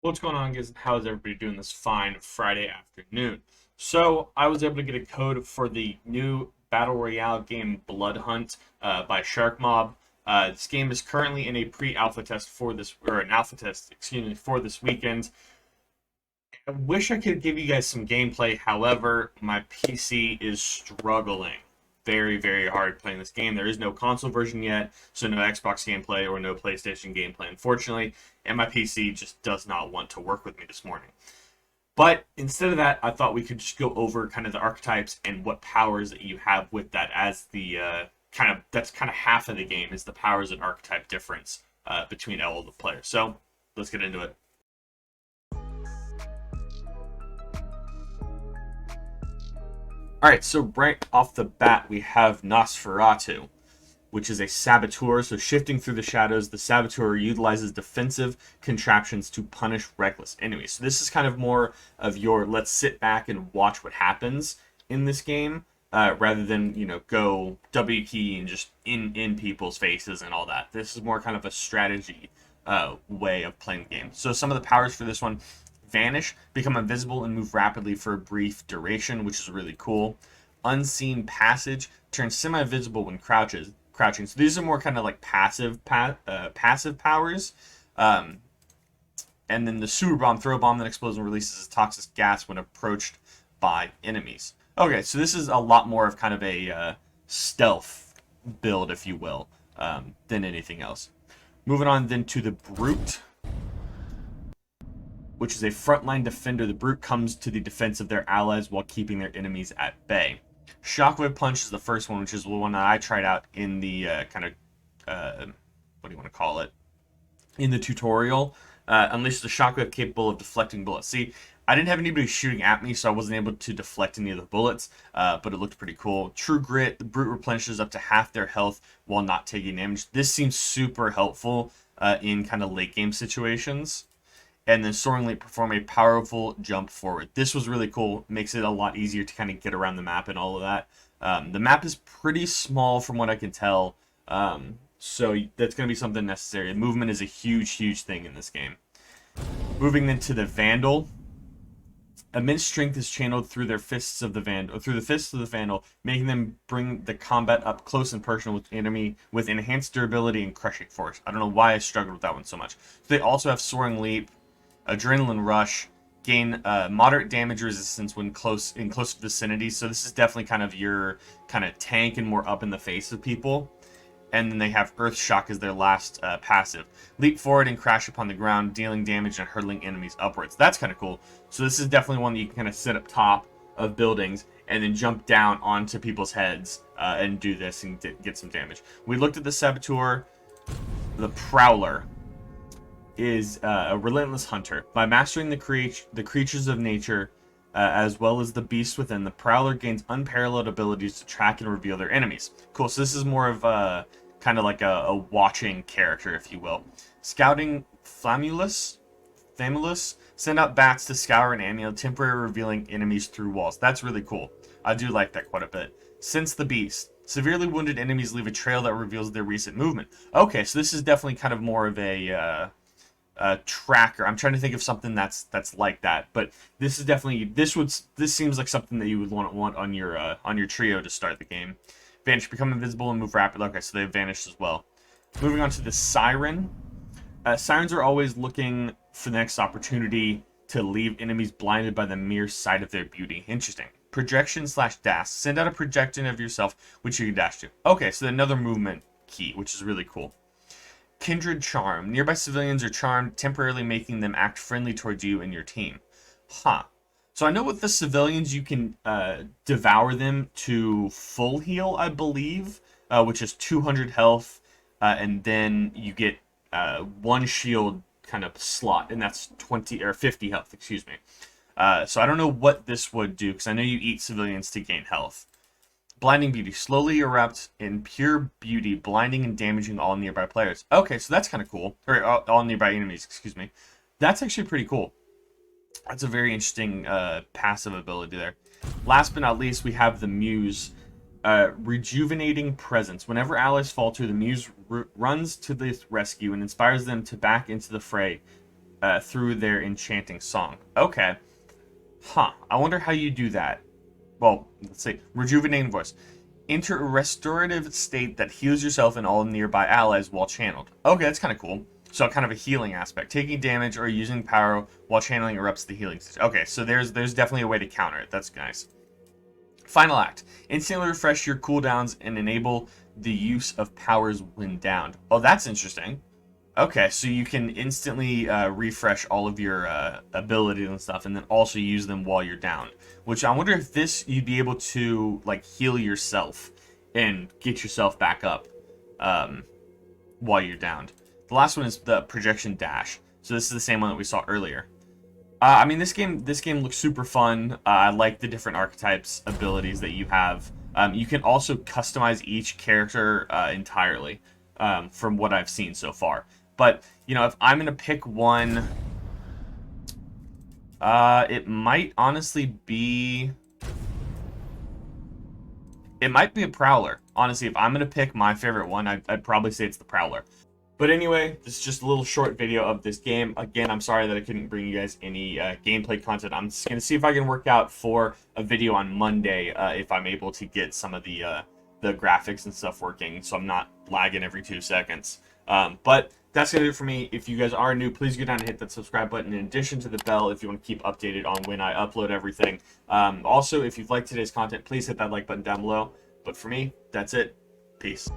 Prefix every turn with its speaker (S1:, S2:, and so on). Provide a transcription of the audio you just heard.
S1: What's going on, guys? How's everybody doing this fine Friday afternoon? So, I was able to get a code for the new Battle Royale game Bloodhunt by Sharkmob. This game is currently in a pre-alpha test for this, or an alpha test, excuse me, for this weekend. I wish I could give you guys some gameplay. However, my PC is struggling very, very hard playing this game. There is no console version yet, so no Xbox gameplay or no PlayStation gameplay, unfortunately. And my PC just does not want to work with me this morning. But instead of that, I thought we could just go over kind of the archetypes and what powers that you have with that, as the that's kind of half of the game is the powers and archetype difference between all the players. So let's get into it. All right, so right off the bat, we have Nosferatu, which is a saboteur. So shifting through the shadows, the saboteur utilizes defensive contraptions to punish reckless enemies. So this is kind of more of your let's sit back and watch what happens in this game, rather than go W key and just in people's faces and all that. This is more kind of a strategy way of playing the game. So some of the powers for this one: vanish, become invisible and move rapidly for a brief duration, which is really cool. Unseen passage, turn semi-visible when crouching. So these are more kind of like passive powers. And then the sewer bomb, throw a bomb that explodes and releases a toxic gas when approached by enemies. Okay, so this is a lot more of kind of a stealth build, if you will, than anything else. Moving on then to the Brute, which is a frontline defender. The Brute comes to the defense of their allies while keeping their enemies at bay. Shockwave Punch is the first one, which is the one that I tried out in the what do you want to call it? In the tutorial. Unleashes a shockwave capable of deflecting bullets. See, I didn't have anybody shooting at me, so I wasn't able to deflect any of the bullets, but it looked pretty cool. True Grit, the Brute replenishes up to half their health while not taking damage. This seems super helpful in kind of late game situations. And then Soaring Leap, perform a powerful jump forward. This was really cool. Makes it a lot easier to kind of get around the map and all of that. The map is pretty small from what I can tell, so that's going to be something necessary. Movement is a huge, huge thing in this game. Moving then to the Vandal. Immense strength is channeled through their fists of the Vandal, making them bring the combat up close and personal with enemy with enhanced durability and crushing force. I don't know why I struggled with that one so much. So they also have Soaring Leap, Adrenaline Rush, gain moderate damage resistance when in close vicinity. So this is definitely kind of your kind of tank and more up in the face of people. And then they have Earth Shock as their last passive. Leap forward and crash upon the ground, dealing damage and hurtling enemies upwards. That's kind of cool. So this is definitely one that you can kind of sit up top of buildings and then jump down onto people's heads and do this and get some damage. We looked at the Saboteur. The Prowler is a relentless hunter. By mastering the creatures of nature, as well as the beasts within, the Prowler gains unparalleled abilities to track and reveal their enemies. Cool, so this is more of a kind of like a watching character, if you will. Scouting Famulus, send out bats to scour an area, temporarily revealing enemies through walls. That's really cool. I do like that quite a bit. Sense the Beast. Severely wounded enemies leave a trail that reveals their recent movement. Okay, so this is definitely kind of more of a tracker. I'm trying to think of something that's like that, but this is definitely this seems like something that you would want on your trio to start the game. Vanish, become invisible and move rapidly. Okay, so they've vanished as well. Moving on to the Siren. Sirens are always looking for the next opportunity to leave enemies blinded by the mere sight of their beauty. Interesting. Projection / dash. Send out a projection of yourself, which you can dash to. Okay, so another movement key, which is really cool. Kindred Charm. Nearby civilians are charmed, temporarily making them act friendly towards you and your team. Huh. So I know with the civilians you can devour them to full heal, I believe, which is 200 health, and then you get one shield kind of slot, and that's 20 or 50 health, excuse me. So I don't know what this would do, because I know you eat civilians to gain health. Blinding Beauty. Slowly erupt in pure beauty, blinding and damaging all nearby players. Okay, so that's kind of cool. Or all nearby enemies, excuse me. That's actually pretty cool. That's a very interesting passive ability there. Last but not least, we have the Muse. Rejuvenating Presence. Whenever allies falter, the Muse runs to the rescue and inspires them to back into the fray. through their enchanting song. Okay. Huh. I wonder how you do that. Well, let's see. Rejuvenating voice. Enter a restorative state that heals yourself and all nearby allies while channeled. Okay, that's kind of cool. So kind of a healing aspect. Taking damage or using power while channeling erupts the healing state. Okay, so there's definitely a way to counter it. That's nice. Final act. Instantly refresh your cooldowns and enable the use of powers when downed. Oh, that's interesting. Okay, so you can instantly refresh all of your abilities and stuff, and then also use them while you're down. Which I wonder if this you'd be able to like heal yourself and get yourself back up while you're downed. The last one is the projection dash. So this is the same one that we saw earlier. I mean, this game looks super fun. I like the different archetypes abilities that you have. You can also customize each character entirely from what I've seen so far. But, you know, if I'm going to pick one, it might honestly be... It might be a Prowler. Honestly, if I'm going to pick my favorite one, I'd probably say it's the Prowler. But anyway, this is just a little short video of this game. Again, I'm sorry that I couldn't bring you guys any gameplay content. I'm just going to see if I can work out for a video on Monday if I'm able to get some of the graphics and stuff working so I'm not lagging every 2 seconds. But that's going to do it for me. If you guys are new, please go down and hit that subscribe button in addition to the bell if you want to keep updated on when I upload everything. Also, if you've liked today's content, please hit that like button down below. But for me, that's it. Peace.